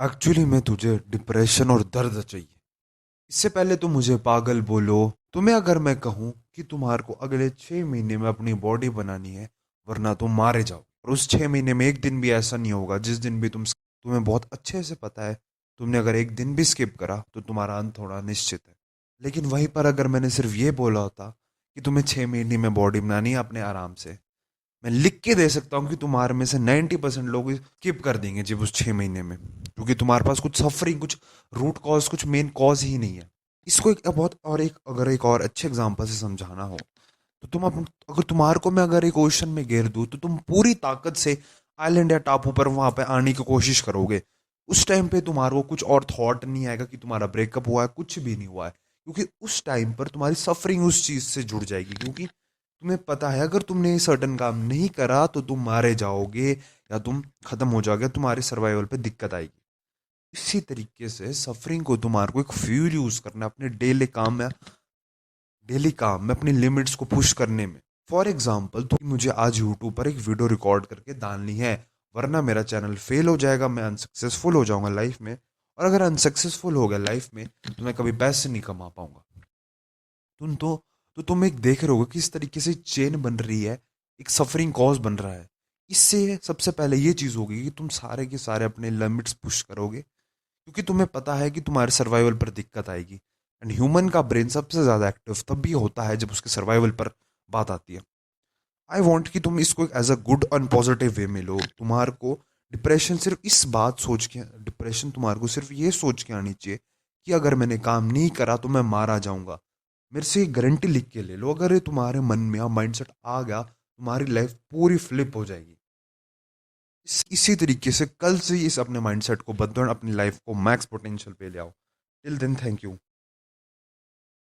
Actually में तुझे depression और दर्द चाहिए। इससे पहले तुम मुझे पागल बोलो। तुम्हें अगर मैं कहूं कि तुम्हारे को अगले 6 महीने में अपनी बॉडी बनानी है, वरना तुम मारे जाओ। और उस 6 महीने में एक दिन भी ऐसा नहीं होगा जिस दिन भी तुम्हें बहुत अच्छे से पता है, तुमने अगर एक दिन भी स्किप करा तो तुम्हारा अंत थोड़ा निश्चित है। लेकिन वहीं पर अगर मैंने सिर्फ ये बोला होता कि तुम्हें 6 महीने में बॉडी बनानी है अपने आराम से, मैं लिख के दे सकता हूँ कि तुम्हारे में से 90% लोग स्किप कर देंगे जब उस 6 महीने में, क्योंकि तुम्हारे पास कुछ सफरिंग, कुछ रूट कॉज, कुछ मेन कॉज ही नहीं है। इसको एक बहुत और एक अगर एक और अच्छे एग्जांपल से समझाना हो तो अगर तुम्हारे को मैं अगर एक ओशन में घेर दूं तो तुम पूरी ताकत से आइलैंड या टापू पर वहां पे आने की कोशिश करोगे। उस टाइम पे तुम्हारे को कुछ और थॉट नहीं आएगा कि तुम्हारा ब्रेकअप हुआ है, कुछ भी नहीं हुआ है, क्योंकि उस टाइम पर तुम्हारी सफरिंग उस चीज से जुड़ जाएगी। क्योंकि तुम्हें पता है अगर तुमने सर्टन काम नहीं करा तो तुम मारे जाओगे या तुम खत्म हो जाओगे, तुम्हारे सर्वाइवल पे दिक्कत आएगी। इसी तरीके से सफरिंग को तुम्हारे को एक फ्यूल यूज करना है अपने डेली काम में अपनी लिमिट्स को पुश करने में। फॉर एग्जाम्पल, तो मुझे आज यूट्यूब पर एक वीडियो रिकॉर्ड करके डालनी है, वरना मेरा चैनल फेल हो जाएगा, मैं अनसक्सेसफुल हो जाऊंगा लाइफ में। और अगर अनसक्सेसफुल हो गया लाइफ में तो मैं कभी पैसे नहीं कमा पाऊंगा। तुम तो तुम एक देख रहे होगे किस तरीके से चेन बन रही है, एक सफरिंग कॉज बन रहा है। इससे सबसे पहले ये चीज होगी कि तुम सारे के सारे अपने लिमिट्स पुश करोगे, क्योंकि तुम्हें पता है कि तुम्हारे सर्वाइवल पर दिक्कत आएगी। एंड ह्यूमन का ब्रेन सबसे ज्यादा एक्टिव तब भी होता है जब उसके सर्वाइवल पर बात आती है। आई वॉन्ट कि तुम इसको as a good and positive way में लो। तुम्हारे को डिप्रेशन सिर्फ इस बात सोच के डिप्रेशन तुम्हारे को सिर्फ ये सोच के आनी चाहिए कि अगर मैंने काम नहीं करा तो मैं मारा जाऊंगा। मेरे से गारंटी लिख के ले लो, अगर ये तुम्हारे मन में माइंडसेट आ गया, तुम्हारी लाइफ पूरी फ्लिप हो जाएगी। इसी तरीके से कल से ही इस अपने माइंडसेट को बदलो और अपनी लाइफ को मैक्स पोटेंशियल पे ले आओ। Till then, thank you.